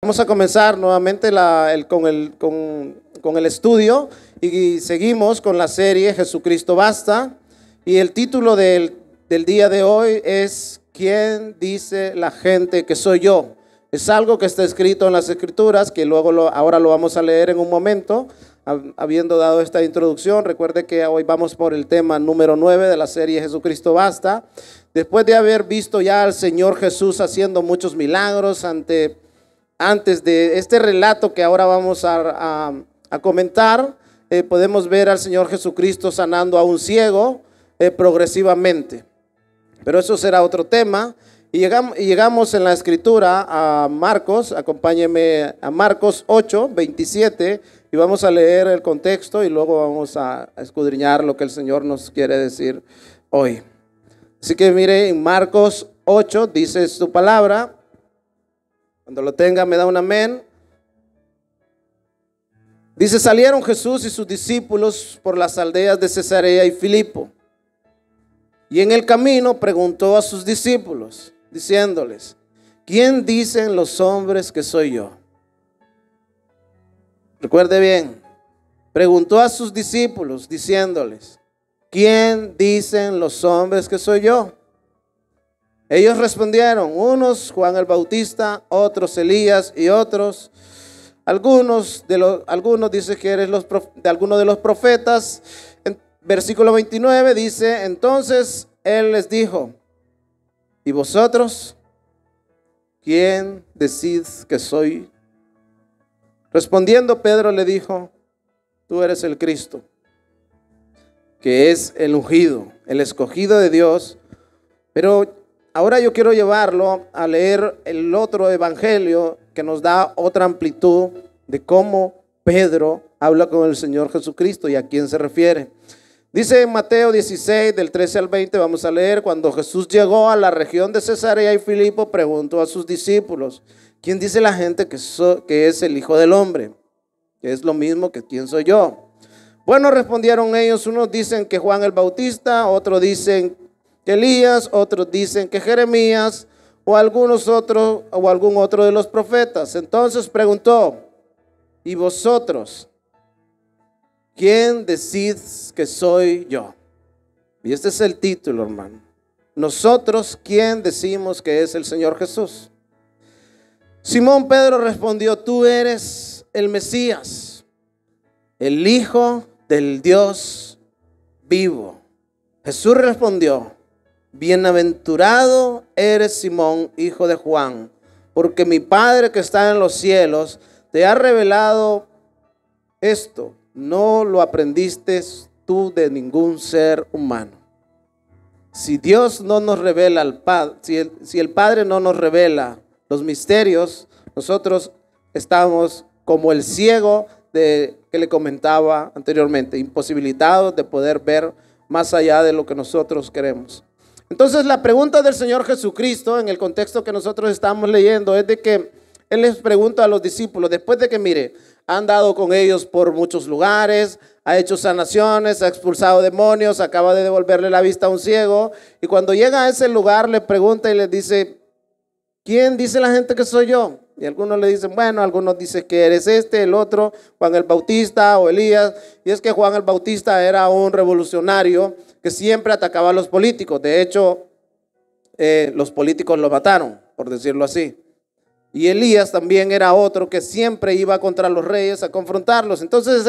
Vamos a comenzar nuevamente con el estudio y seguimos con la serie Jesucristo Basta. Y el título del día de hoy es ¿Quién dice la gente que soy yo? Es algo que está escrito en las Escrituras, que ahora lo vamos a leer en un momento. Habiendo dado esta introducción, recuerde que hoy vamos por el tema número 9 de la serie Jesucristo Basta. Después de haber visto ya al Señor Jesús haciendo muchos milagros antes de este relato que ahora vamos a comentar, podemos ver al Señor Jesucristo sanando a un ciego progresivamente. Pero eso será otro tema. Y llegamos en la escritura a Marcos. Acompáñeme a Marcos 8, 27, y vamos a leer el contexto y luego vamos a escudriñar lo que el Señor nos quiere decir hoy. Así que mire, en Marcos 8 dice su palabra. Cuando lo tenga me da un amén. Dice: salieron Jesús y sus discípulos por las aldeas de Cesarea y Filipo. Y en el camino preguntó a sus discípulos, diciéndoles: ¿quién dicen los hombres que soy yo? Recuerde bien, preguntó a sus discípulos, diciéndoles: ¿quién dicen los hombres que soy yo? Ellos respondieron: unos Juan el Bautista, otros Elías y otros algunos dicen que eres de algunos de los profetas. En versículo 29 dice: entonces él les dijo: ¿y vosotros quién decís que soy? Respondiendo Pedro le dijo: tú eres el Cristo, que es el ungido, el escogido de Dios. Pero ahora yo quiero llevarlo a leer el otro evangelio que nos da otra amplitud de cómo Pedro habla con el Señor Jesucristo y a quién se refiere. Dice en Mateo 16, del 13 al 20, vamos a leer: cuando Jesús llegó a la región de Cesarea y Filipo, preguntó a sus discípulos: ¿quién dice la gente que es el Hijo del Hombre? Que es lo mismo que ¿quién soy yo? Bueno, respondieron ellos: unos dicen que Juan el Bautista, otros dicen que Elías, otros dicen que Jeremías o algún otro de los profetas. Entonces preguntó: ¿y vosotros quién decís que soy yo? Y este es el título, hermano. Nosotros, ¿quién decimos que es el Señor Jesús? Simón Pedro respondió: tú eres el Mesías, el Hijo del Dios vivo. Jesús respondió: bienaventurado eres Simón, hijo de Juan, porque mi Padre que está en los cielos te ha revelado esto. No lo aprendiste tú de ningún ser humano. Si Dios no nos revela al Padre, si el Padre no nos revela los misterios, nosotros estamos como el ciego que le comentaba anteriormente, imposibilitados de poder ver más allá de lo que nosotros queremos. Entonces la pregunta del Señor Jesucristo en el contexto que nosotros estamos leyendo es de que Él les pregunta a los discípulos, después de que mire, ha andado con ellos por muchos lugares, ha hecho sanaciones, ha expulsado demonios, acaba de devolverle la vista a un ciego, y cuando llega a ese lugar le pregunta y les dice: ¿quién dice la gente que soy yo? Y algunos le dicen, bueno, algunos dicen que eres el otro, Juan el Bautista o Elías. Y es que Juan el Bautista era un revolucionario que siempre atacaba a los políticos. De hecho, los políticos lo mataron, por decirlo así. Y Elías también era otro que siempre iba contra los reyes a confrontarlos. Entonces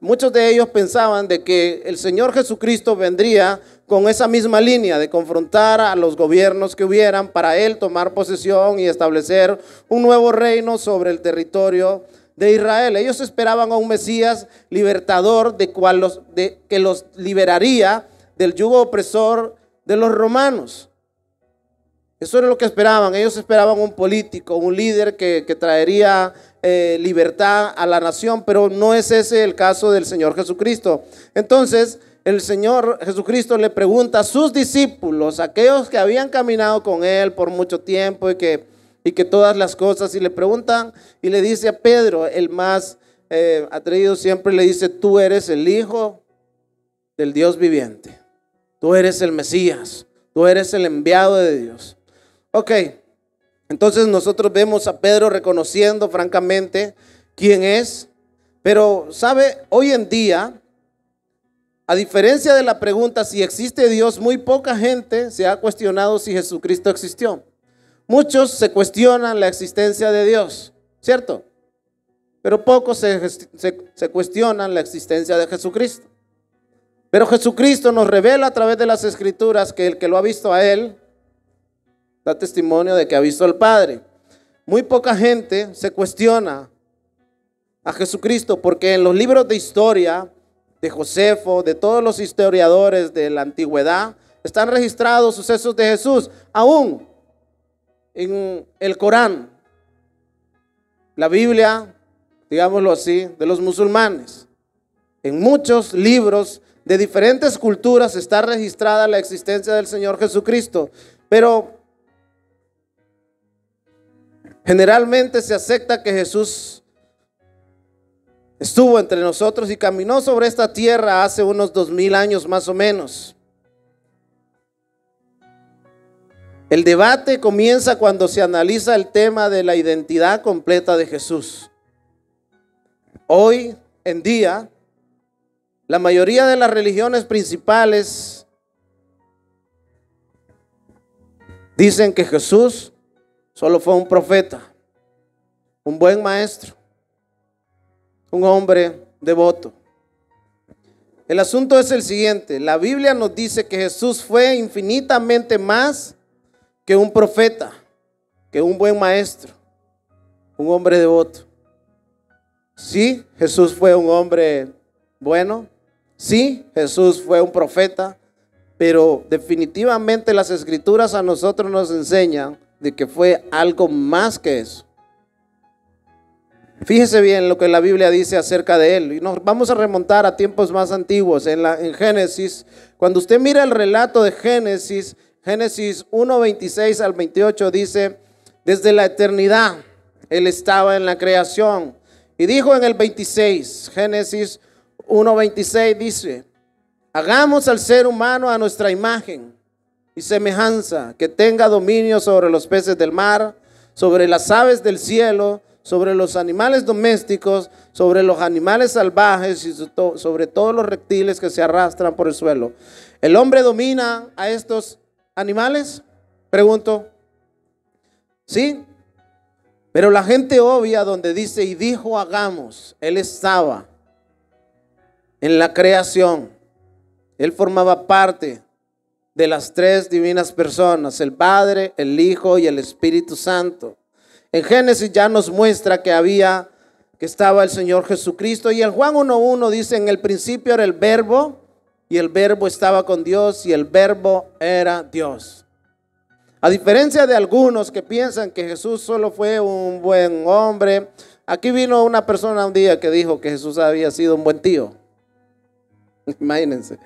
muchos de ellos pensaban de que el Señor Jesucristo vendría con esa misma línea de confrontar a los gobiernos que hubieran para Él tomar posesión y establecer un nuevo reino sobre el territorio de Israel. Ellos esperaban a un Mesías libertador que los liberaría del yugo opresor de los romanos. Eso era lo que esperaban. Ellos esperaban un político, un líder que traería libertad a la nación, pero no es ese el caso del Señor Jesucristo. Entonces el Señor Jesucristo le pregunta a sus discípulos, aquellos que habían caminado con Él por mucho tiempo y que todas las cosas, y le preguntan y le dice a Pedro, el más atrevido, siempre le dice: tú eres el Hijo del Dios viviente, tú eres el Mesías, tú eres el enviado de Dios. Ok, Entonces nosotros vemos a Pedro reconociendo francamente quién es. Pero, ¿sabe? Hoy en día, a diferencia de la pregunta si existe Dios, muy poca gente se ha cuestionado si Jesucristo existió. Muchos se cuestionan la existencia de Dios, ¿cierto? Pero pocos se cuestionan la existencia de Jesucristo. Pero Jesucristo nos revela a través de las Escrituras que el que lo ha visto a Él, da testimonio de que ha visto al Padre. Muy poca gente se cuestiona a Jesucristo porque en los libros de historia de Josefo, de todos los historiadores de la antigüedad, están registrados sucesos de Jesús. Aún en el Corán, la Biblia, digámoslo así, de los musulmanes, en muchos libros de diferentes culturas está registrada la existencia del Señor Jesucristo. Pero generalmente se acepta que Jesús estuvo entre nosotros y caminó sobre esta tierra hace unos 2000 años más o menos. El debate comienza cuando se analiza el tema de la identidad completa de Jesús. Hoy en día, la mayoría de las religiones principales dicen que Jesús solo fue un profeta, un buen maestro, un hombre devoto. El asunto es el siguiente: la Biblia nos dice que Jesús fue infinitamente más que un profeta, que un buen maestro, un hombre devoto. Sí, Jesús fue un hombre bueno. Sí, Jesús fue un profeta. Pero definitivamente las Escrituras a nosotros nos enseñan de que fue algo más que eso. Fíjese bien lo que la Biblia dice acerca de él. Y nos vamos a remontar a tiempos más antiguos. En Génesis, cuando usted mira el relato de Génesis 1:26 al 28 dice: desde la eternidad Él estaba en la creación. Y dijo en el 26, Génesis 1:26 dice: hagamos al ser humano a nuestra imagen y semejanza, que tenga dominio sobre los peces del mar, sobre las aves del cielo, sobre los animales domésticos, sobre los animales salvajes y sobre todos los reptiles que se arrastran por el suelo. ¿El hombre domina a estos animales? Pregunto. Sí, pero la gente obvia donde dice y dijo hagamos, Él estaba en la creación. Él formaba parte de las tres divinas personas, el Padre, el Hijo y el Espíritu Santo. En Génesis ya nos muestra que estaba el Señor Jesucristo. Y en Juan 1:1 dice: en el principio era el Verbo, y el Verbo estaba con Dios, y el Verbo era Dios. A diferencia de algunos que piensan que Jesús solo fue un buen hombre, aquí vino una persona un día que dijo que Jesús había sido un buen tío. Imagínense.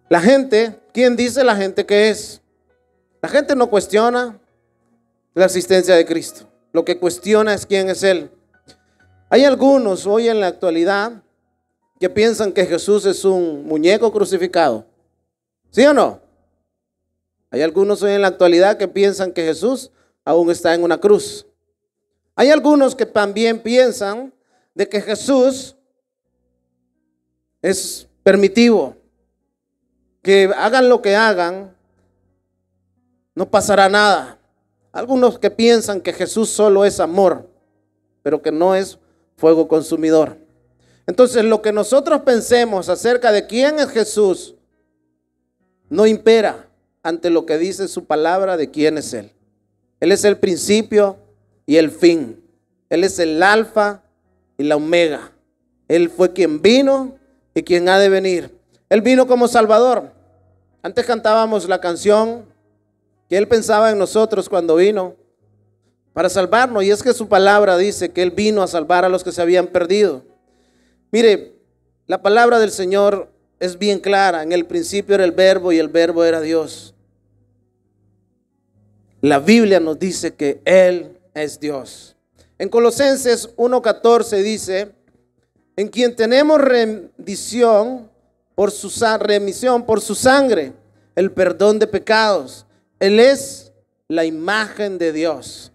La gente, ¿quién dice la gente que es? La gente no cuestiona la existencia de Cristo. Lo que cuestiona es quién es Él. Hay algunos hoy en la actualidad que piensan que Jesús es un muñeco crucificado. ¿Sí o no? Hay algunos hoy en la actualidad que piensan que Jesús aún está en una cruz. Hay algunos que también piensan de que Jesús es permitivo, que hagan lo que hagan, no pasará nada. Algunos que piensan que Jesús solo es amor, pero que no es fuego consumidor. Entonces, lo que nosotros pensemos acerca de quién es Jesús no impera ante lo que dice su palabra de quién es Él. Él es el principio y el fin. Él es el alfa y la omega. Él fue quien vino y quien ha de venir. Él vino como Salvador. Antes cantábamos la canción que Él pensaba en nosotros cuando vino para salvarnos. Y es que su palabra dice que Él vino a salvar a los que se habían perdido. Mire, la palabra del Señor es bien clara. En el principio era el Verbo y el Verbo era Dios. La Biblia nos dice que Él es Dios. En Colosenses 1:14 dice: en quien tenemos remisión por su sangre, el perdón de pecados. Él es la imagen de Dios.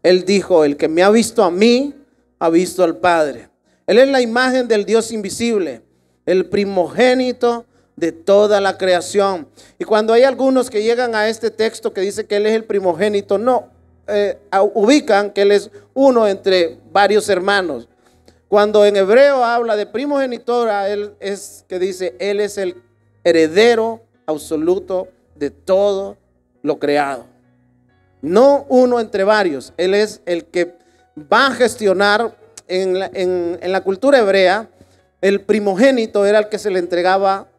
Él dijo, el que me ha visto a mí, ha visto al Padre. Él es la imagen del Dios invisible, el primogénito de toda la creación. Y cuando hay algunos que llegan a este texto que dice que Él es el primogénito, no, ubican que Él es uno entre varios hermanos. Cuando en hebreo habla de primogenitura, Él es que dice, Él es el heredero absoluto de todo lo creado. No uno entre varios, Él es el que va a gestionar. En la cultura hebrea, el primogénito era el que se le entregaba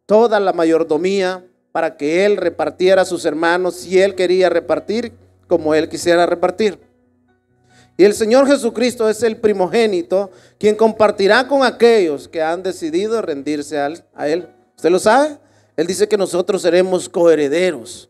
toda la mayordomía para que él repartiera a sus hermanos si él quería repartir como él quisiera repartir. Y el Señor Jesucristo es el primogénito quien compartirá con aquellos que han decidido rendirse a Él. ¿Usted lo sabe? Él dice que nosotros seremos coherederos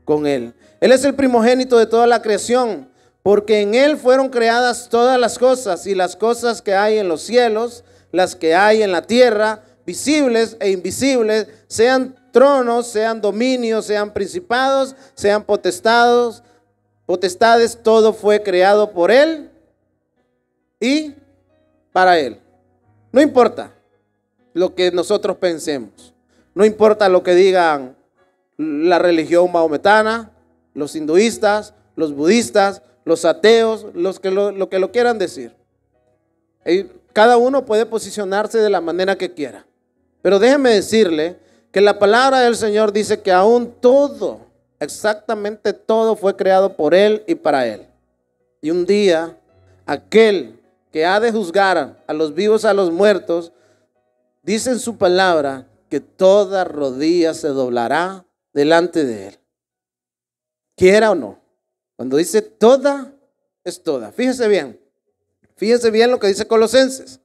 con Él. Él es el primogénito de toda la creación, porque en Él fueron creadas todas las cosas, y las cosas que hay en los cielos, las que hay en la tierra, visibles e invisibles, sean tronos, sean dominios, sean principados, sean potestades, todo fue creado por Él y para Él. No importa lo que nosotros pensemos, no importa lo que digan la religión mahometana, los hinduistas, los budistas, los ateos, lo que lo quieran decir. Cada uno puede posicionarse de la manera que quiera. Pero déjeme decirle que la palabra del Señor dice que aún todo, exactamente todo fue creado por Él y para Él. Y un día, aquel que ha de juzgar a los vivos y a los muertos, dice en su palabra que toda rodilla se doblará delante de Él. Quiera o no. Cuando dice toda, es toda. Fíjese bien lo que dice Colosenses.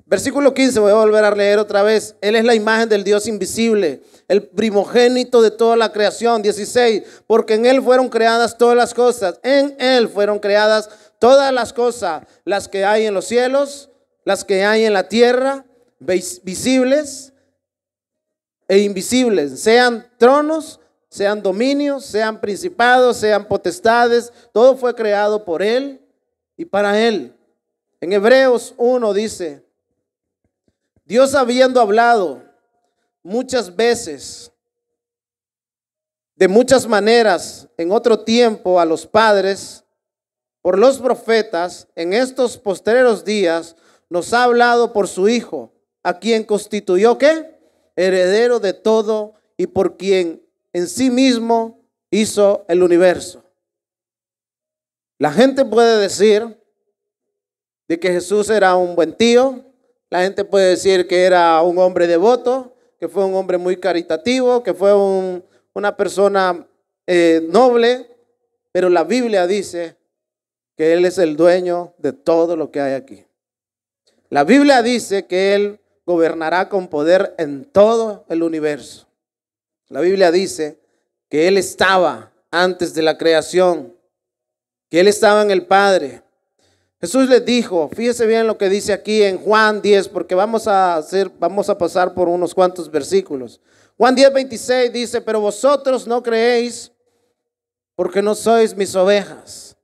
Versículo 15, voy a volver a leer otra vez. Él es la imagen del Dios invisible, el primogénito de toda la creación. 16, porque en Él fueron creadas todas las cosas. En Él fueron creadas todas las cosas, las que hay en los cielos, las que hay en la tierra, visibles e invisibles, sean tronos, sean dominios, sean principados, sean potestades, todo fue creado por Él y para Él. En Hebreos 1 dice, Dios habiendo hablado muchas veces, de muchas maneras, en otro tiempo a los padres, por los profetas, en estos postreros días, nos ha hablado por su Hijo, a quien constituyó, ¿qué? Heredero de todo y por quien en sí mismo hizo el universo. La gente puede decir de que Jesús era un buen tío. La gente puede decir que era un hombre devoto, que fue un hombre muy caritativo, que fue una persona noble. Pero la Biblia dice que Él es el dueño de todo lo que hay aquí. La Biblia dice que Él gobernará con poder en todo el universo. La Biblia dice que Él estaba antes de la creación, que Él estaba en el Padre. Jesús les dijo, fíjese bien lo que dice aquí en Juan 10, porque vamos a pasar por unos cuantos versículos. Juan 10, 26 dice, pero vosotros no creéis porque no sois mis ovejas.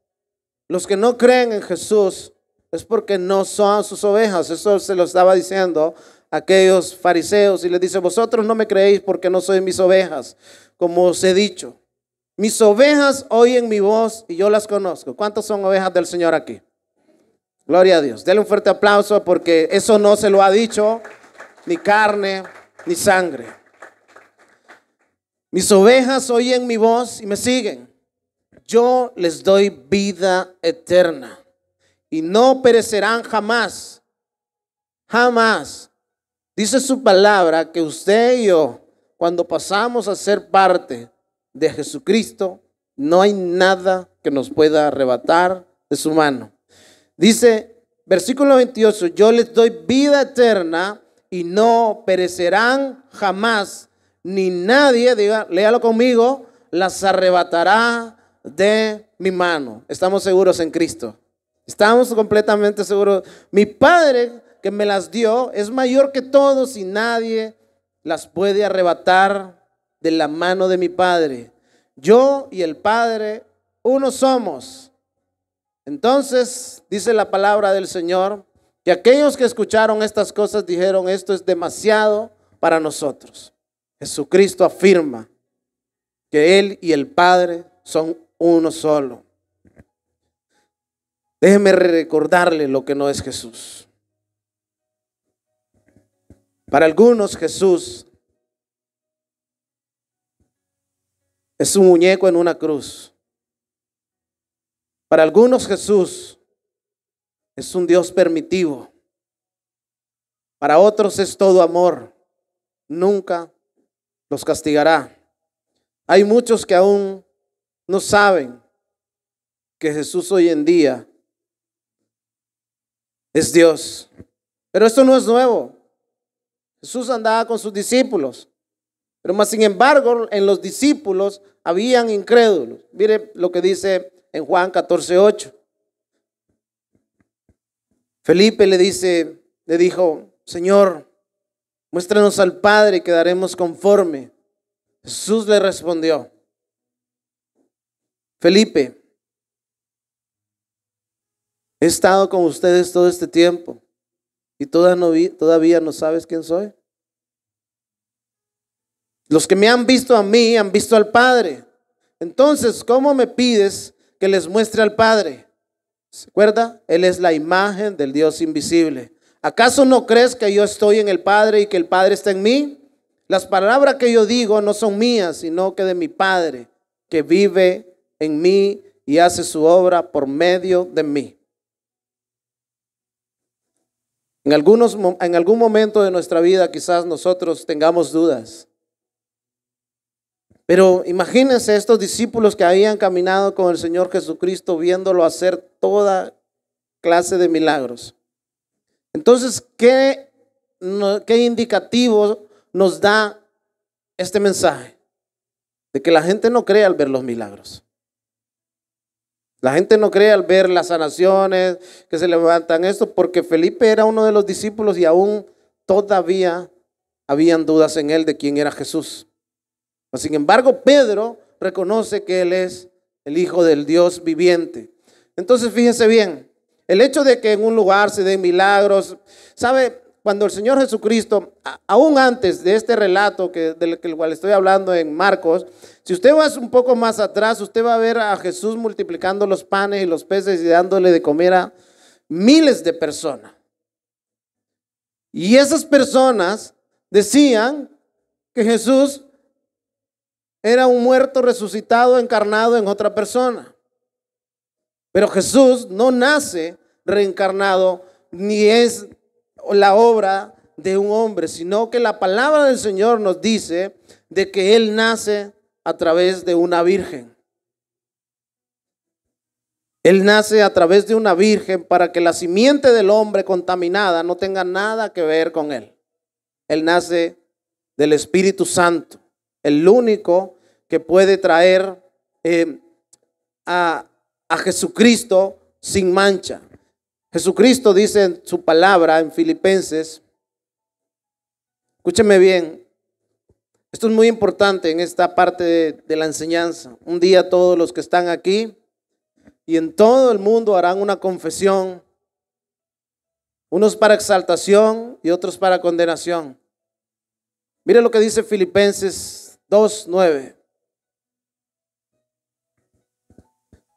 Los que no creen en Jesús es porque no son sus ovejas. Eso se lo estaba diciendo aquellos fariseos y les dice, vosotros no me creéis porque no sois mis ovejas, como os he dicho. Mis ovejas oyen mi voz y yo las conozco. ¿Cuántas son ovejas del Señor aquí? Gloria a Dios. Denle un fuerte aplauso porque eso no se lo ha dicho ni carne ni sangre. Mis ovejas oyen mi voz y me siguen. Yo les doy vida eterna y no perecerán jamás. Jamás. Dice su palabra que usted y yo, cuando pasamos a ser parte de Jesucristo, no hay nada que nos pueda arrebatar de su mano. Dice, versículo 28, yo les doy vida eterna y no perecerán jamás, ni nadie, diga, léalo conmigo, las arrebatará de mi mano. Estamos seguros en Cristo. Estamos completamente seguros. Mi Padre que me las dio es mayor que todos y nadie las puede arrebatar de la mano de mi Padre. Yo y el Padre uno somos. Entonces dice la palabra del Señor que aquellos que escucharon estas cosas dijeron: esto es demasiado para nosotros. Jesucristo afirma que Él y el Padre son uno solo. Déjeme recordarle lo que no es Jesús. Para algunos Jesús es un muñeco en una cruz. Para algunos Jesús es un Dios permitivo. Para otros es todo amor. Nunca los castigará. Hay muchos que aún no saben que Jesús hoy en día es Dios. Pero esto no es nuevo. Jesús andaba con sus discípulos. Pero más sin embargo, en los discípulos habían incrédulos. Mire lo que dice en Juan 14:8. Felipe le dijo: Señor, muéstranos al Padre y quedaremos conforme. Jesús le respondió: Felipe, he estado con ustedes todo este tiempo y todavía no sabes quién soy. Los que me han visto a mí han visto al Padre. Entonces, ¿cómo me pides que les muestre al Padre? ¿Se acuerda? Él es la imagen del Dios invisible. ¿Acaso no crees que yo estoy en el Padre y que el Padre está en mí? Las palabras que yo digo no son mías, sino que de mi Padre, que vive en mí y hace su obra por medio de mí. En algún momento de nuestra vida quizás nosotros tengamos dudas. Pero imagínense estos discípulos que habían caminado con el Señor Jesucristo, viéndolo hacer toda clase de milagros. Entonces, ¿qué indicativo nos da este mensaje? De que la gente no cree al ver los milagros. La gente no cree al ver las sanaciones, que se levantan esto, porque Felipe era uno de los discípulos y aún todavía habían dudas en él de quién era Jesús. Sin embargo, Pedro reconoce que Él es el Hijo del Dios viviente. Entonces, fíjense bien, el hecho de que en un lugar se den milagros, ¿sabe? Cuando el Señor Jesucristo, aún antes de este relato del cual estoy hablando en Marcos, si usted va un poco más atrás, usted va a ver a Jesús multiplicando los panes y los peces y dándole de comer a miles de personas. Y esas personas decían que Jesús era un muerto resucitado, encarnado en otra persona. Pero Jesús no nace reencarnado, ni es la obra de un hombre, sino que la palabra del Señor nos dice de que Él nace a través de una virgen. Él nace a través de una virgen para que la simiente del hombre contaminada no tenga nada que ver con Él. Él nace del Espíritu Santo, el único que puede traer a Jesucristo sin mancha. Jesucristo dice en su palabra en Filipenses, escúcheme bien, esto es muy importante en esta parte de la enseñanza. Un día todos los que están aquí y en todo el mundo harán una confesión, unos para exaltación y otros para condenación. Mire lo que dice Filipenses 2:9.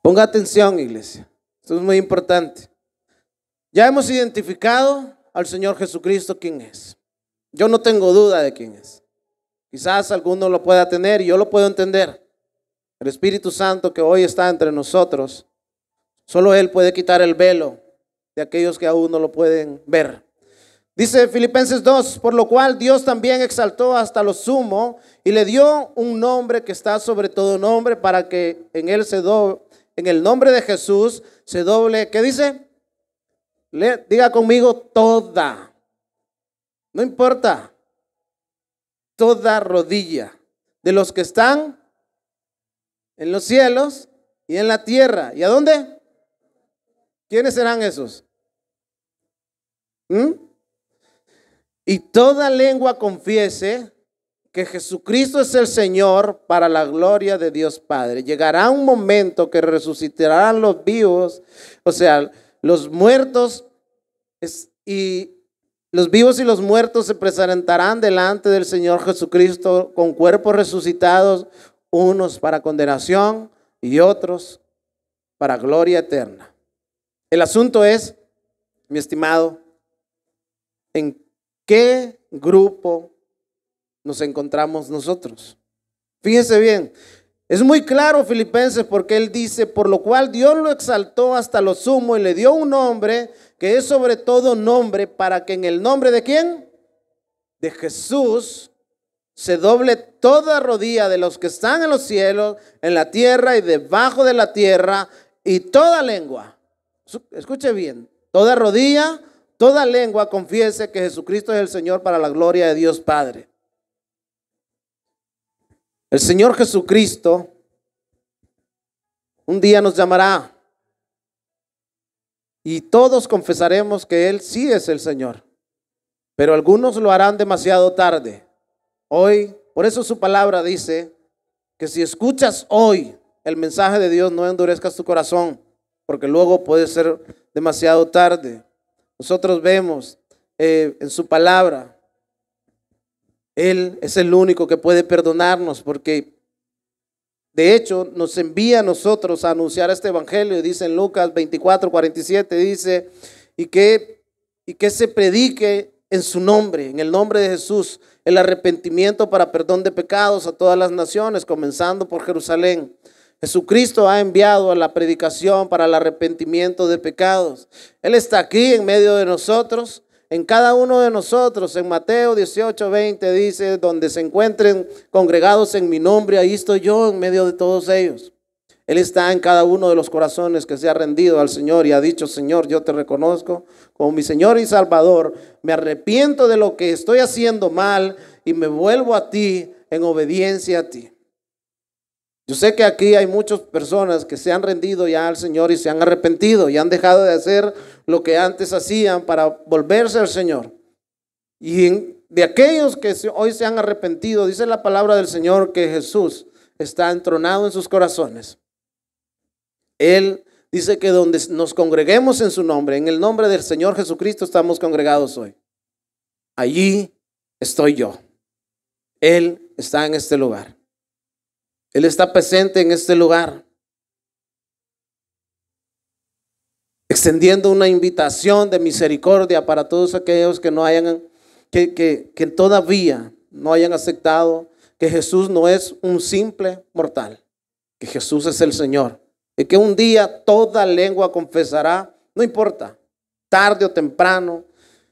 Ponga atención, iglesia. Esto es muy importante. Ya hemos identificado al Señor Jesucristo quién es. Yo no tengo duda de quién es. Quizás alguno lo pueda tener y yo lo puedo entender. El Espíritu Santo que hoy está entre nosotros, solo Él puede quitar el velo de aquellos que aún no lo pueden ver. Dice Filipenses 2, por lo cual Dios también exaltó hasta lo sumo y le dio un nombre que está sobre todo nombre, para que en él en el nombre de Jesús se doble, ¿qué dice? Diga conmigo, toda. No importa. Toda rodilla de los que están en los cielos y en la tierra. ¿Y a dónde? ¿Quiénes serán esos? Y toda lengua confiese que Jesucristo es el Señor para la gloria de Dios Padre. Llegará un momento que resucitarán los vivos, o sea, los muertos y los vivos y los muertos se presentarán delante del Señor Jesucristo con cuerpos resucitados, unos para condenación y otros para gloria eterna. El asunto es, mi estimado, ¿en qué grupo nos encontramos nosotros? Fíjese bien, es muy claro Filipenses porque él dice, por lo cual Dios lo exaltó hasta lo sumo y le dio un nombre que es sobre todo nombre, para que en el nombre de ¿quién? De Jesús se doble toda rodilla de los que están en los cielos, en la tierra y debajo de la tierra, y toda lengua, escuche bien, toda rodilla, toda lengua confiese que Jesucristo es el Señor para la gloria de Dios Padre. El Señor Jesucristo un día nos llamará y todos confesaremos que Él sí es el Señor, pero algunos lo harán demasiado tarde. Hoy, por eso su palabra dice que si escuchas hoy el mensaje de Dios, no endurezcas tu corazón, porque luego puede ser demasiado tarde. Nosotros vemos en su palabra, Él es el único que puede perdonarnos, porque de hecho nos envía a nosotros a anunciar este evangelio. Dice en Lucas 24:47, dice, y que se predique en su nombre, en el nombre de Jesús, el arrepentimiento para perdón de pecados a todas las naciones, comenzando por Jerusalén. Jesucristo ha enviado a la predicación para el arrepentimiento de pecados. Él está aquí en medio de nosotros, en cada uno de nosotros. En Mateo 18:20 dice, donde se encuentren congregados en mi nombre, ahí estoy yo en medio de todos ellos. Él está en cada uno de los corazones que se ha rendido al Señor y ha dicho, Señor, yo te reconozco como mi Señor y Salvador. Me arrepiento de lo que estoy haciendo mal y me vuelvo a ti en obediencia a ti. Yo sé que aquí hay muchas personas que se han rendido ya al Señor y se han arrepentido y han dejado de hacer lo que antes hacían para volverse al Señor. Y de aquellos que hoy se han arrepentido, dice la palabra del Señor que Jesús está entronado en sus corazones. Él dice que donde nos congreguemos en su nombre, en el nombre del Señor Jesucristo estamos congregados hoy. Allí estoy yo. Él está en este lugar. Él está presente en este lugar, extendiendo una invitación de misericordia para todos aquellos que no hayan, que todavía no hayan aceptado que Jesús no es un simple mortal, que Jesús es el Señor, y que un día toda lengua confesará, no importa, tarde o temprano.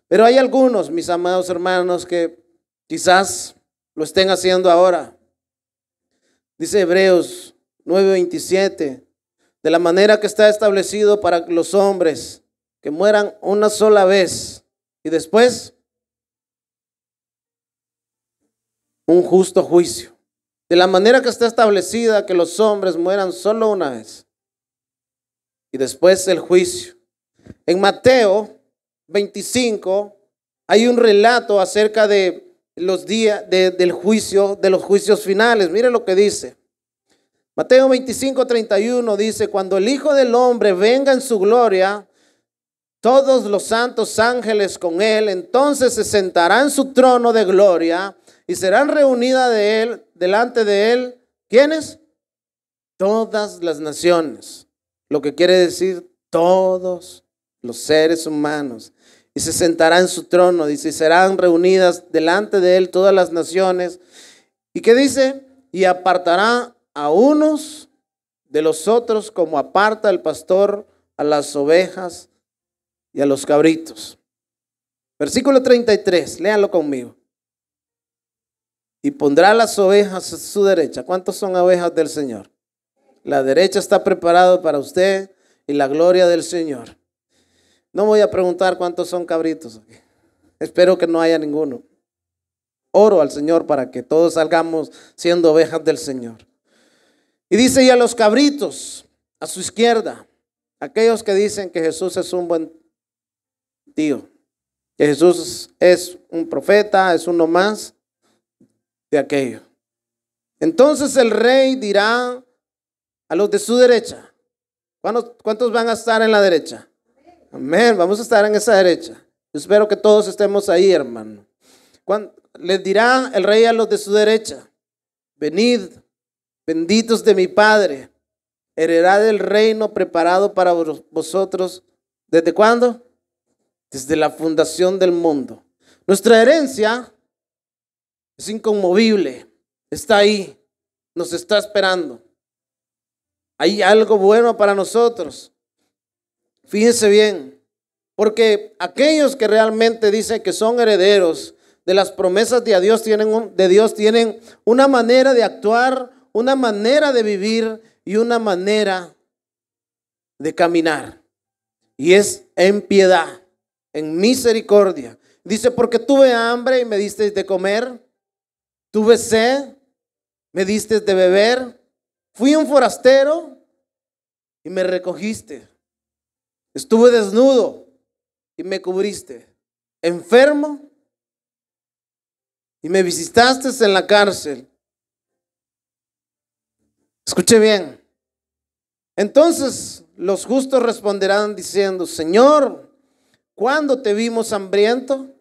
Pero hay algunos, mis amados hermanos, que quizás lo estén haciendo ahora. Dice Hebreos 9:27, de la manera que está establecido para los hombres que mueran una sola vez y después un justo juicio. De la manera que está establecida que los hombres mueran solo una vez y después el juicio. En Mateo 25 hay un relato acerca de los días del juicio, de los juicios finales. Mire lo que dice. Mateo 25:31 dice, cuando el Hijo del Hombre venga en su gloria, todos los santos ángeles con él, entonces se sentará en su trono de gloria y serán reunidas delante de él, ¿quiénes? Todas las naciones. Lo que quiere decir todos los seres humanos. Y se sentará en su trono, dice, y serán reunidas delante de él todas las naciones. ¿Y qué dice? Y apartará a unos de los otros como aparta el pastor a las ovejas y a los cabritos. Versículo 33, léanlo conmigo. Y pondrá las ovejas a su derecha. ¿Cuántos son ovejas del Señor? La derecha está preparada para usted y la gloria del Señor. No voy a preguntar cuántos son cabritos. Espero que no haya ninguno. Oro al Señor para que todos salgamos siendo ovejas del Señor. Y dice, y a los cabritos a su izquierda, aquellos que dicen que Jesús es un buen tío, que Jesús es un profeta, es uno más. de aquello. Entonces el rey dirá a los de su derecha. ¿Cuántos van a estar en la derecha? Amén, vamos a estar en esa derecha. Yo espero que todos estemos ahí, hermano. Les dirá el rey a los de su derecha: venid, benditos de mi Padre, heredad el reino preparado para vosotros. ¿Desde cuándo? Desde la fundación del mundo. Nuestra herencia es inconmovible, está ahí, nos está esperando. Hay algo bueno para nosotros. Fíjense bien, porque aquellos que realmente dicen que son herederos de las promesas de Dios tienen una manera de actuar, una manera de vivir y una manera de caminar. Y es en piedad, en misericordia. Dice, porque tuve hambre y me disteis de comer, tuve sed, me disteis de beber, fui un forastero y me recogiste, estuve desnudo y me cubriste, enfermo y me visitaste en la cárcel. Escuche bien. Entonces los justos responderán diciendo: Señor, ¿cuándo te vimos hambriento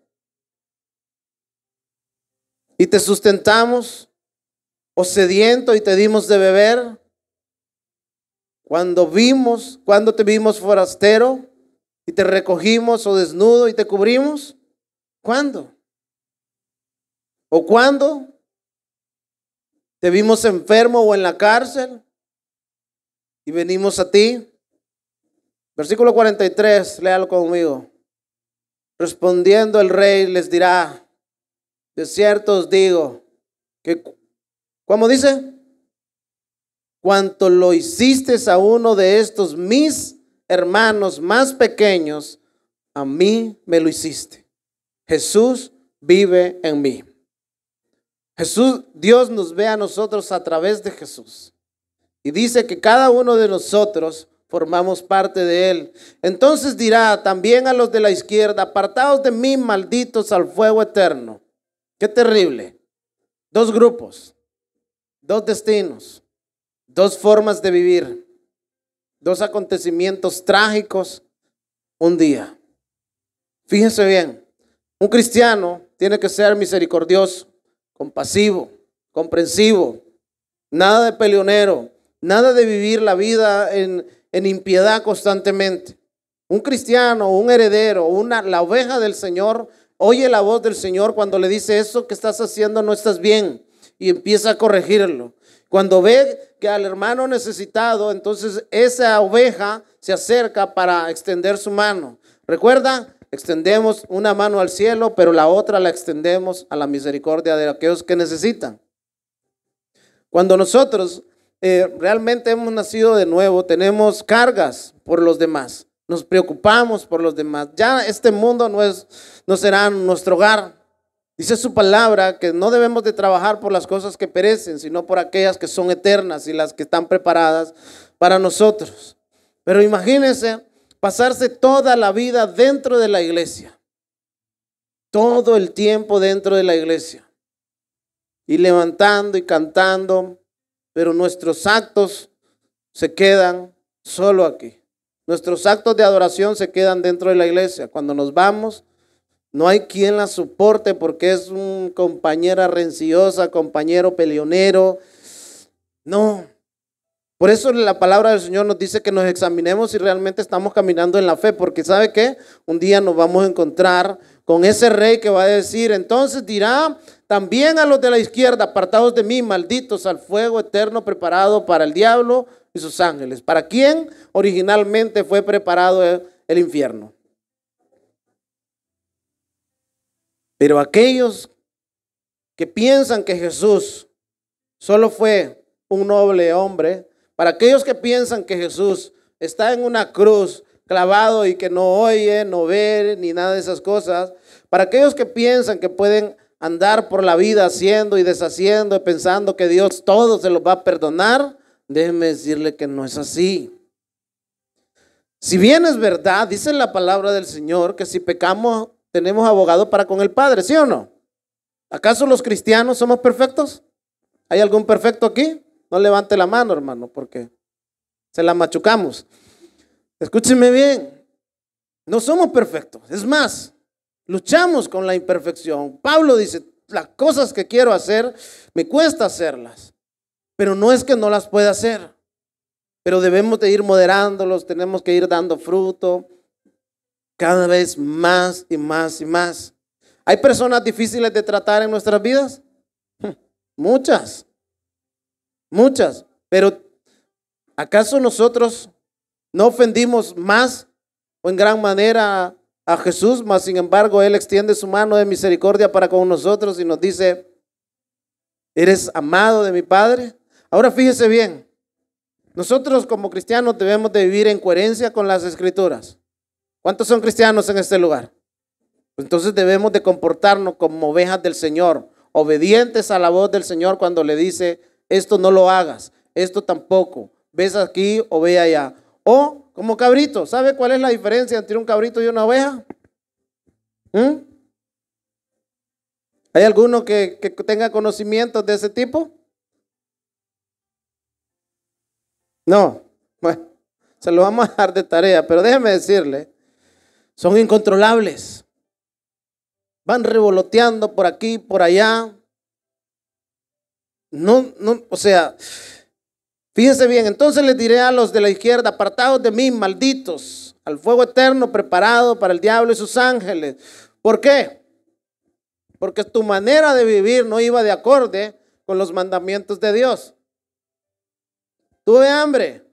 y te sustentamos, o sediento y te dimos de beber? ¿Cuándo te vimos forastero y te recogimos, o desnudo y te cubrimos? ¿Cuándo? ¿O cuándo te vimos enfermo o en la cárcel y venimos a ti? Versículo 43, léalo conmigo. Respondiendo el rey les dirá: de cierto os digo que, ¿cómo dice? Cuanto lo hiciste a uno de estos mis hermanos más pequeños, a mí me lo hiciste. Jesús vive en mí. Dios nos ve a nosotros a través de Jesús. Y dice que cada uno de nosotros formamos parte de Él. Entonces dirá también a los de la izquierda: apartaos de mí, malditos, al fuego eterno. Qué terrible. Dos grupos, dos destinos, dos formas de vivir, dos acontecimientos trágicos un día. Fíjense bien, un cristiano tiene que ser misericordioso, compasivo, comprensivo, nada de peleonero, nada de vivir la vida en impiedad constantemente. Un cristiano, un heredero, la oveja del Señor, oye la voz del Señor cuando le dice: eso que estás haciendo no estás bien, y empieza a corregirlo. Cuando ve que al hermano necesitado, entonces esa oveja se acerca para extender su mano. Recuerda, extendemos una mano al cielo, pero la otra la extendemos a la misericordia de aquellos que necesitan. Cuando nosotros realmente hemos nacido de nuevo, tenemos cargas por los demás, nos preocupamos por los demás. Ya este mundo no será nuestro hogar. Dice su palabra que no debemos de trabajar por las cosas que perecen, sino por aquellas que son eternas y las que están preparadas para nosotros. Pero imagínense pasarse toda la vida dentro de la iglesia, todo el tiempo dentro de la iglesia, y levantando y cantando, pero nuestros actos se quedan solo aquí. Nuestros actos de adoración se quedan dentro de la iglesia. Cuando nos vamos, no hay quien la soporte porque es un compañera rencillosa, compañero peleonero. No. Por eso la palabra del Señor nos dice que nos examinemos si realmente estamos caminando en la fe, porque ¿sabe qué? Un día nos vamos a encontrar con ese rey que va a decir: entonces dirá también a los de la izquierda: apartados de mí, malditos, al fuego eterno preparado para el diablo y sus ángeles. ¿Para quién originalmente fue preparado el infierno? Pero aquellos que piensan que Jesús solo fue un noble hombre, para aquellos que piensan que Jesús está en una cruz clavado y que no oye, no ve, ni nada de esas cosas, para aquellos que piensan que pueden andar por la vida haciendo y deshaciendo y pensando que Dios todo se los va a perdonar, déjenme decirle que no es así. Si bien es verdad, dice la palabra del Señor, que si pecamos tenemos abogado para con el Padre, ¿sí o no? ¿Acaso los cristianos somos perfectos? ¿Hay algún perfecto aquí? No levante la mano, hermano, porque se la machucamos. Escúcheme bien, no somos perfectos. Es más, luchamos con la imperfección. Pablo dice, las cosas que quiero hacer, me cuesta hacerlas. Pero no es que no las pueda hacer. Pero debemos de ir moderándolos, tenemos que ir dando fruto cada vez más y más y más. ¿Hay personas difíciles de tratar en nuestras vidas? Muchas, muchas. Pero ¿acaso nosotros no ofendimos más o en gran manera a Jesús? Mas sin embargo, Él extiende su mano de misericordia para con nosotros y nos dice, ¿eres amado de mi Padre? Ahora fíjese bien, nosotros como cristianos debemos de vivir en coherencia con las Escrituras. ¿Cuántos son cristianos en este lugar? Pues entonces debemos de comportarnos como ovejas del Señor, obedientes a la voz del Señor cuando le dice, esto no lo hagas, esto tampoco, ves aquí o ve allá. O como cabrito, ¿sabe cuál es la diferencia entre un cabrito y una oveja? ¿Hay alguno que tenga conocimientos de ese tipo? No, bueno, se lo vamos a dar de tarea, pero déjeme decirle, son incontrolables. Van revoloteando por aquí, por allá. O sea, fíjense bien, entonces les diré a los de la izquierda, apartados de mí, malditos, al fuego eterno preparado para el diablo y sus ángeles. ¿Por qué? Porque tu manera de vivir no iba de acorde con los mandamientos de Dios. Tuve hambre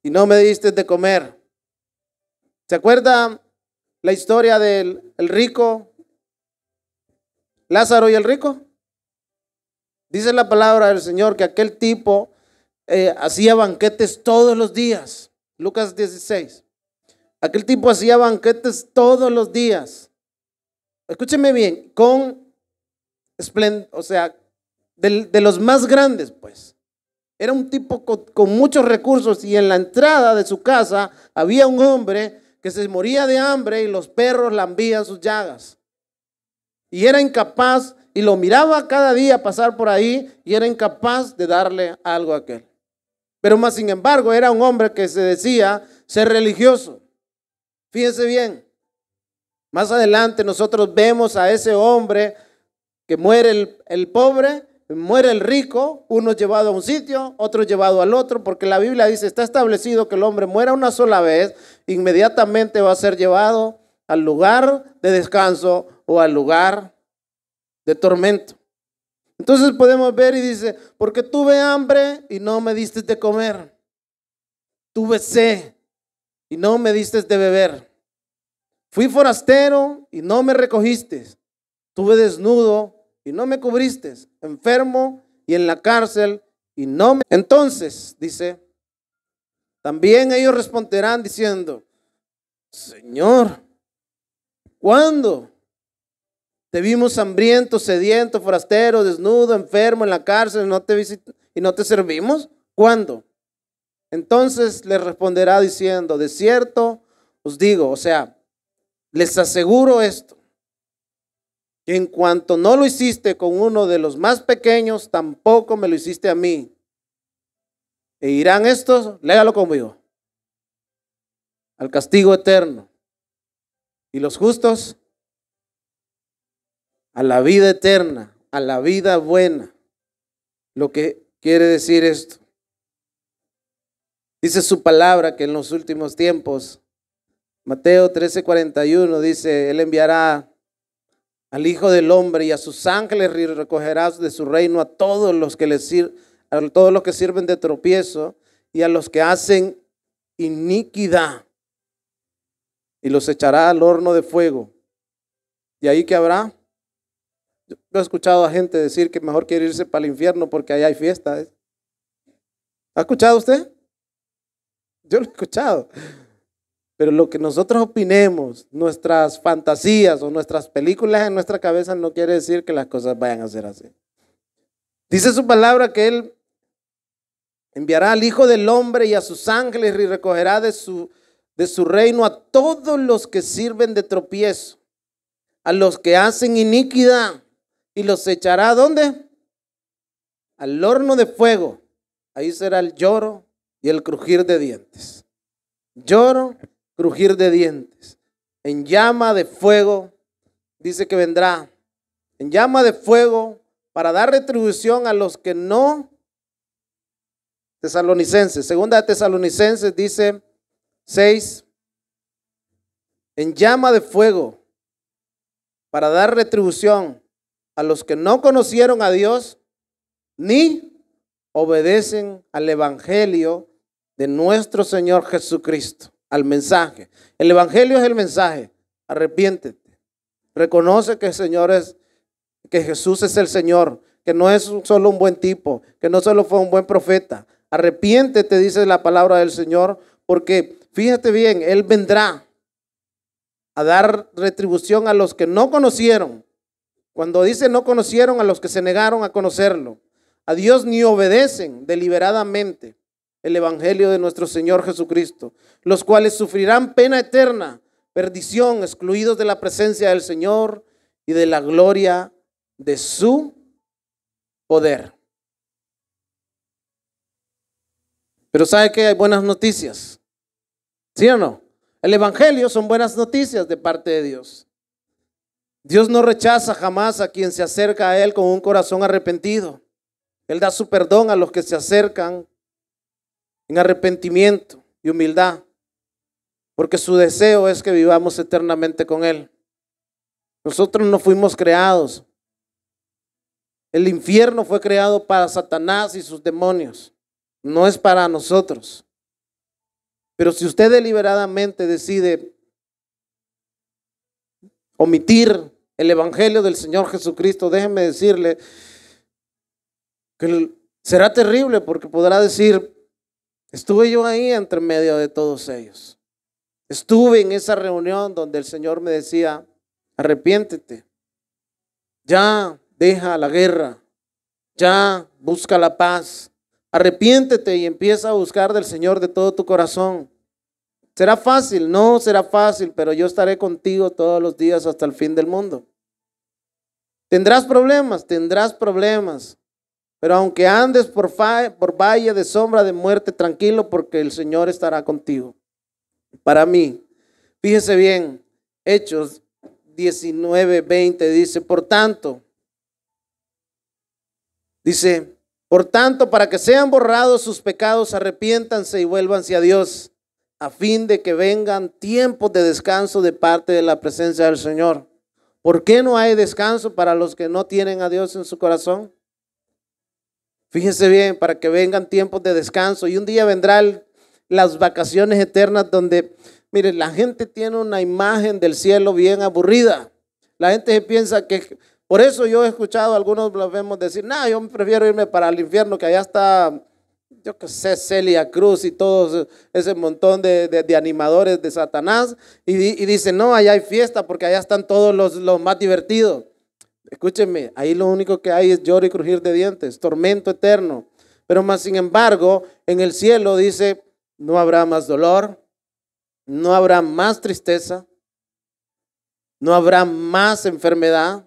y no me diste de comer. ¿Se acuerda la historia del rico, Lázaro y el rico? Dice la palabra del Señor que aquel tipo hacía banquetes todos los días. Lucas 16. Aquel tipo hacía banquetes todos los días. Escúcheme bien, o sea, de los más grandes, pues. Era un tipo con muchos recursos y en la entrada de su casa había un hombre que se moría de hambre y los perros lambían sus llagas. Y era incapaz, y lo miraba cada día pasar por ahí y era incapaz de darle algo a aquel. Pero más sin embargo era un hombre que se decía ser religioso. Fíjense bien, más adelante nosotros vemos a ese hombre que muere el pobre, muere el rico, uno llevado a un sitio, otro llevado al otro, porque la Biblia dice, está establecido que el hombre muera una sola vez, inmediatamente va a ser llevado al lugar de descanso o al lugar de tormento. Entonces podemos ver y dice, porque tuve hambre y no me diste de comer, tuve sed y no me diste de beber, fui forastero y no me recogiste, tuve desnudo y no me cubriste, enfermo y en la cárcel y no me... Entonces, dice, también ellos responderán diciendo, Señor, ¿cuándo te vimos hambriento, sediento, forastero, desnudo, enfermo, en la cárcel y no te servimos? ¿Cuándo? Entonces les responderá diciendo, de cierto os digo, o sea, les aseguro esto, que en cuanto no lo hiciste con uno de los más pequeños, tampoco me lo hiciste a mí. E irán estos, léalo conmigo, al castigo eterno. Y los justos a la vida eterna, a la vida buena. Lo que quiere decir esto. Dice su palabra que en los últimos tiempos, Mateo 13:41 dice, Él enviará al Hijo del Hombre y a sus ángeles y recogerá de su reino a todos los que sirven de tropiezo y a los que hacen iniquidad, y los echará al horno de fuego. ¿Y ahí qué habrá? Yo he escuchado a gente decir que mejor quiere irse para el infierno porque allá hay fiesta. ¿Ha escuchado usted? Yo lo he escuchado. Pero lo que nosotros opinemos, nuestras fantasías o nuestras películas en nuestra cabeza no quiere decir que las cosas vayan a ser así. Dice su palabra que Él enviará al Hijo del Hombre y a sus ángeles y recogerá de su reino a todos los que sirven de tropiezo, a los que hacen iniquidad y los echará ¿a dónde? Al horno de fuego. Ahí será el lloro y el crujir de dientes. Lloro, crujir de dientes. En llama de fuego, dice que vendrá. En llama de fuego para dar retribución a los que no. Tesalonicenses, segunda de Tesalonicenses dice 6. En llama de fuego para dar retribución a los que no conocieron a Dios ni obedecen al evangelio de nuestro Señor Jesucristo, al mensaje. El evangelio es el mensaje. Arrepiéntete. Reconoce que el Señor es, que Jesús es el Señor, que no es solo un buen tipo, que no solo fue un buen profeta. Arrepiéntete, dice la palabra del Señor, porque fíjate bien, Él vendrá a dar retribución a los que no conocieron. Cuando dice no conocieron, a los que se negaron a conocerlo. A Dios ni obedecen deliberadamente el evangelio de nuestro Señor Jesucristo, los cuales sufrirán pena eterna, perdición, excluidos de la presencia del Señor y de la gloria de su poder. Pero ¿sabe que hay buenas noticias? ¿Sí o no? El evangelio son buenas noticias de parte de Dios. Dios no rechaza jamás a quien se acerca a Él con un corazón arrepentido. Él da su perdón a los que se acercan en arrepentimiento y humildad, porque su deseo es que vivamos eternamente con Él. Nosotros no fuimos creados. El infierno fue creado para Satanás y sus demonios, no es para nosotros. Pero si usted deliberadamente decide omitir el evangelio del Señor Jesucristo, déjeme decirle que será terrible, porque podrá decir: estuve yo ahí entre medio de todos ellos. Estuve en esa reunión donde el Señor me decía: arrepiéntete, ya deja la guerra, ya busca la paz, arrepiéntete y empieza a buscar del Señor de todo tu corazón. ¿Será fácil? No será fácil, pero yo estaré contigo todos los días hasta el fin del mundo. ¿Tendrás problemas? Pero aunque andes por valle de sombra de muerte, tranquilo, porque el Señor estará contigo. Para mí, fíjese bien, Hechos 19:20 dice, por tanto, para que sean borrados sus pecados, arrepiéntanse y vuélvanse a Dios, a fin de que vengan tiempos de descanso de parte de la presencia del Señor. ¿Por qué no hay descanso para los que no tienen a Dios en su corazón? Fíjense bien, para que vengan tiempos de descanso. Y un día vendrán las vacaciones eternas donde, mire, la gente tiene una imagen del cielo bien aburrida. La gente piensa que, por eso yo he escuchado a algunos blasfemos decir: no, yo prefiero irme para el infierno, que allá está, yo qué sé, Celia Cruz y todo ese montón de animadores de Satanás. Y dicen: no, allá hay fiesta porque allá están todos los más divertidos. Escúchenme, ahí lo único que hay es lloro y crujir de dientes, tormento eterno. Pero más sin embargo, en el cielo dice: no habrá más dolor, no habrá más tristeza, no habrá más enfermedad,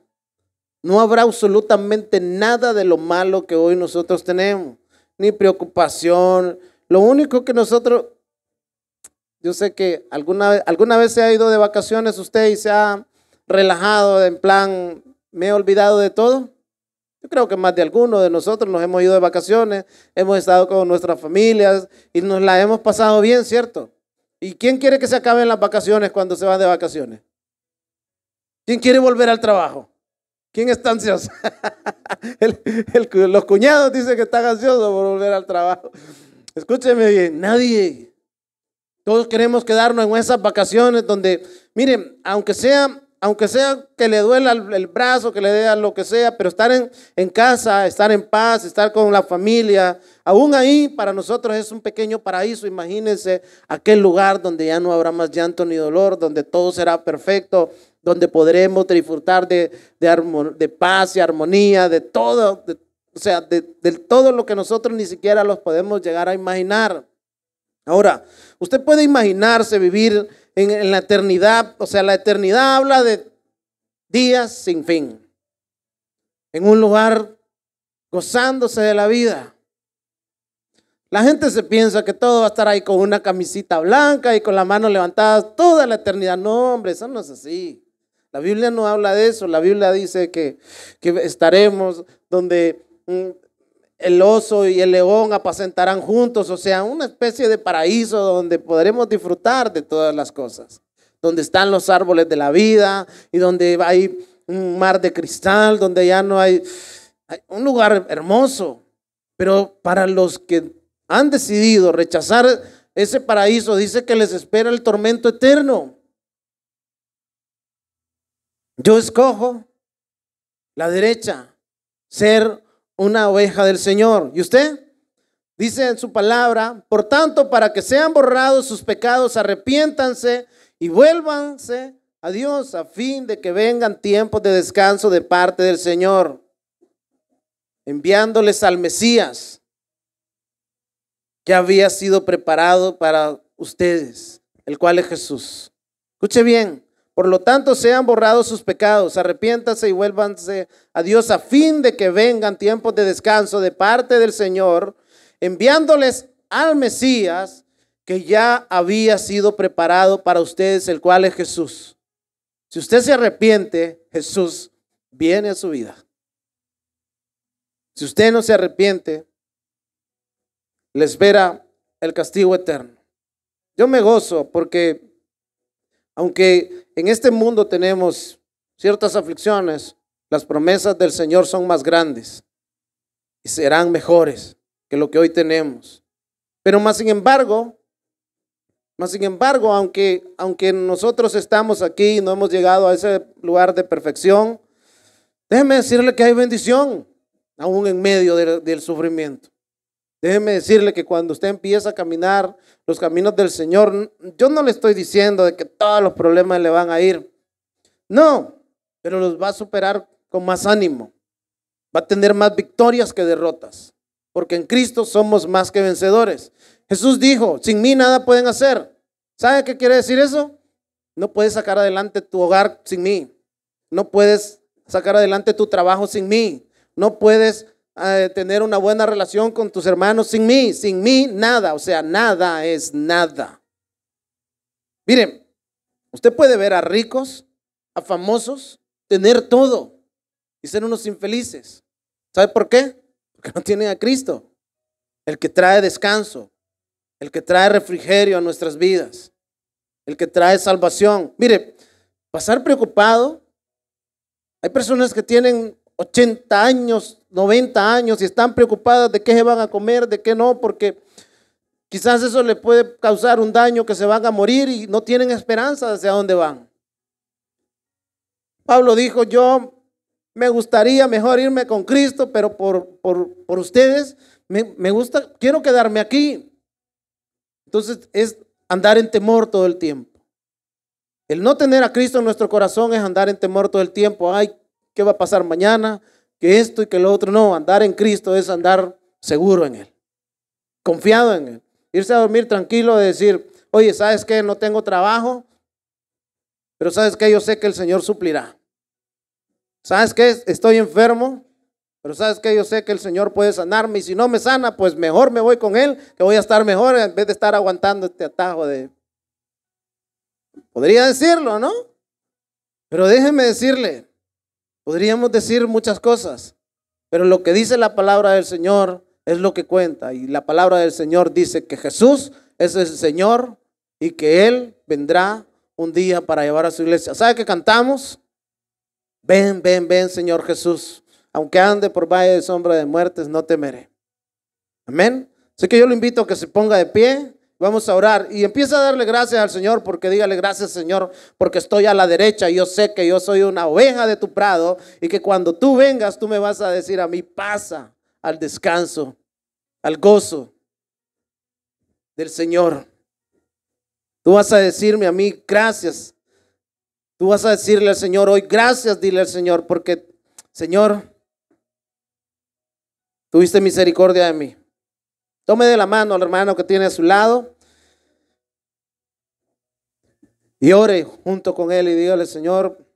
no habrá absolutamente nada de lo malo que hoy nosotros tenemos, ni preocupación. Lo único que nosotros, yo sé que alguna vez se ha ido de vacaciones usted y se ha relajado en plan, me he olvidado de todo. Yo creo que más de alguno de nosotros nos hemos ido de vacaciones, hemos estado con nuestras familias y nos la hemos pasado bien, ¿cierto? ¿Y quién quiere que se acaben las vacaciones cuando se van de vacaciones? ¿Quién quiere volver al trabajo? ¿Quién está ansioso? Los cuñados dicen que están ansiosos por volver al trabajo. Escúcheme bien, nadie. Todos queremos quedarnos en esas vacaciones donde, miren, aunque sea que le duela el brazo, que le dé lo que sea, pero estar en casa, estar en paz, estar con la familia, aún ahí para nosotros es un pequeño paraíso. Imagínense aquel lugar donde ya no habrá más llanto ni dolor, donde todo será perfecto, donde podremos disfrutar de paz y armonía, de todo, de todo lo que nosotros ni siquiera los podemos llegar a imaginar. Ahora, usted puede imaginarse vivir en la eternidad. O sea, la eternidad habla de días sin fin, en un lugar gozándose de la vida. La gente se piensa que todo va a estar ahí con una camisita blanca y con las manos levantadas toda la eternidad. No, hombre, eso no es así. La Biblia no habla de eso. La Biblia dice que estaremos donde el oso y el león apacentarán juntos, o sea, una especie de paraíso donde podremos disfrutar de todas las cosas, donde están los árboles de la vida y donde hay un mar de cristal, donde ya no hay un lugar hermoso. Pero para los que han decidido rechazar ese paraíso, dice que les espera el tormento eterno. Yo escojo la derecha, ser una oveja del Señor. ¿Y usted? Dice en su palabra: por tanto, para que sean borrados sus pecados, arrepiéntanse y vuélvanse a Dios, a fin de que vengan tiempos de descanso de parte del Señor, enviándoles al Mesías, que había sido preparado para ustedes, el cual es Jesús. Escuche bien. Por lo tanto, sean borrados sus pecados, arrepiéntanse y vuélvanse a Dios, a fin de que vengan tiempos de descanso de parte del Señor, enviándoles al Mesías, que ya había sido preparado para ustedes, el cual es Jesús. Si usted se arrepiente, Jesús viene a su vida. Si usted no se arrepiente, le espera el castigo eterno. Yo me gozo porque aunque en este mundo tenemos ciertas aflicciones, las promesas del Señor son más grandes y serán mejores que lo que hoy tenemos. Pero más sin embargo, aunque nosotros estamos aquí y no hemos llegado a ese lugar de perfección, déjeme decirle que hay bendición aún en medio del sufrimiento. Déjeme decirle que cuando usted empieza a caminar los caminos del Señor, yo no le estoy diciendo de que todos los problemas le van a ir. No, pero los va a superar con más ánimo. Va a tener más victorias que derrotas, porque en Cristo somos más que vencedores. Jesús dijo: sin mí nada pueden hacer. ¿Sabe qué quiere decir eso? No puedes sacar adelante tu hogar sin mí. No puedes sacar adelante tu trabajo sin mí. No puedes tener una buena relación con tus hermanos sin mí nada, o sea, nada es nada. Miren, usted puede ver a ricos, a famosos, tener todo y ser unos infelices. ¿Sabe por qué? Porque no tienen a Cristo, el que trae descanso, el que trae refrigerio a nuestras vidas, el que trae salvación. Mire, pasar preocupado, hay personas que tienen 80 años, 90 años y están preocupadas de qué se van a comer, de qué no, porque quizás eso le puede causar un daño, que se van a morir y no tienen esperanza hacia dónde van. Pablo dijo: yo me gustaría mejor irme con Cristo, pero por ustedes me gusta, quiero quedarme aquí. Entonces es andar en temor todo el tiempo. El no tener a Cristo en nuestro corazón es andar en temor todo el tiempo. Ay, ¿qué va a pasar mañana? Que esto y que lo otro. No, andar en Cristo es andar seguro en Él, confiado en Él. Irse a dormir tranquilo, de decir: oye, ¿sabes qué? No tengo trabajo, pero ¿sabes qué? Yo sé que el Señor suplirá. ¿Sabes qué? Estoy enfermo, pero ¿sabes qué? Yo sé que el Señor puede sanarme, y si no me sana, pues mejor me voy con Él, que voy a estar mejor en vez de estar aguantando este atajo de... Podría decirlo, ¿no? Pero déjeme decirle, podríamos decir muchas cosas, pero lo que dice la palabra del Señor es lo que cuenta. Y la palabra del Señor dice que Jesús es el Señor y que Él vendrá un día para llevar a su iglesia. ¿Sabe qué cantamos? Ven, ven, ven, Señor Jesús. Aunque ande por valle de sombra de muertes, no temeré. Amén. Así que yo lo invito a que se ponga de pie. Vamos a orar y empieza a darle gracias al Señor, porque dígale: gracias, Señor, porque estoy a la derecha y yo sé que yo soy una oveja de tu prado, y que cuando tú vengas, tú me vas a decir a mí: pasa al descanso, al gozo del Señor. Tú vas a decirme a mí: gracias. Tú vas a decirle al Señor hoy: gracias, dile al Señor, porque, Señor, tuviste misericordia de mí. Tome de la mano al hermano que tiene a su lado y ore junto con él y dígale: Señor,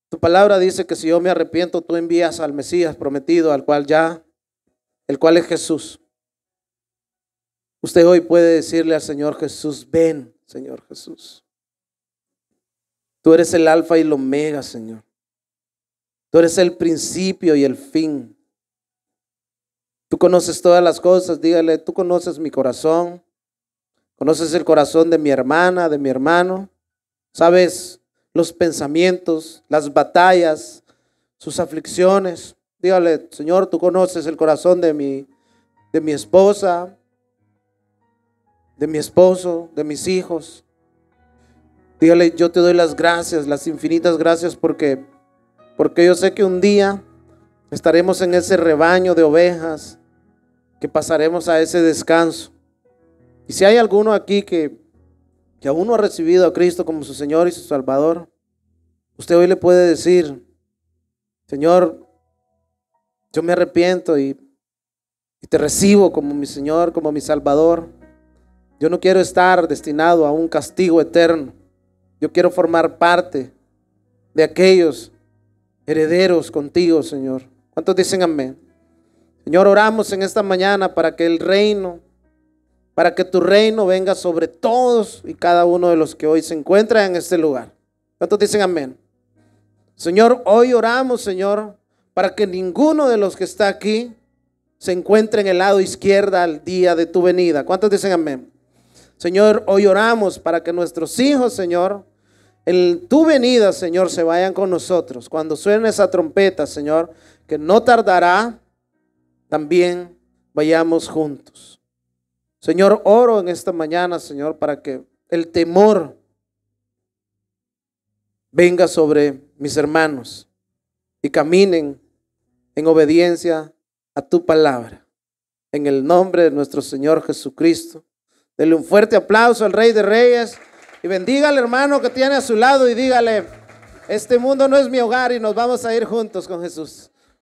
Tu palabra dice que si yo me arrepiento, tú envías al Mesías prometido, el cual es Jesús. Usted hoy puede decirle al Señor Jesús: ven, Señor Jesús. Tú eres el alfa y el omega, Señor. Tú eres el principio y el fin. Tú conoces todas las cosas. Dígale: tú conoces mi corazón. Conoces el corazón de mi hermana, de mi hermano. Sabes los pensamientos, las batallas, sus aflicciones. Dígale: Señor, tú conoces el corazón de mi esposa, de mi esposo, de mis hijos. Dígale: yo te doy las gracias, las infinitas gracias, porque yo sé que un día estaremos en ese rebaño de ovejas, que pasaremos a ese descanso. Y si hay alguno aquí que aún no ha recibido a Cristo como su Señor y su Salvador, usted hoy le puede decir: Señor, yo me arrepiento y te recibo como mi Señor, como mi Salvador. Yo no quiero estar destinado a un castigo eterno. Yo quiero formar parte de aquellos herederos contigo, Señor. ¿Cuántos dicen amén? Señor, oramos en esta mañana para que tu reino venga sobre todos y cada uno de los que hoy se encuentran en este lugar. ¿Cuántos dicen amén? Señor, hoy oramos, Señor, para que ninguno de los que está aquí se encuentre en el lado izquierdo al día de tu venida. ¿Cuántos dicen amén? Señor, hoy oramos para que nuestros hijos, Señor, en tu venida, Señor, se vayan con nosotros. Cuando suene esa trompeta, Señor, que no tardará, también vayamos juntos. Señor, oro en esta mañana, Señor, para que el temor venga sobre mis hermanos y caminen en obediencia a tu palabra. En el nombre de nuestro Señor Jesucristo. Dele un fuerte aplauso al Rey de Reyes y bendiga al hermano que tiene a su lado y dígale: este mundo no es mi hogar y nos vamos a ir juntos con Jesús.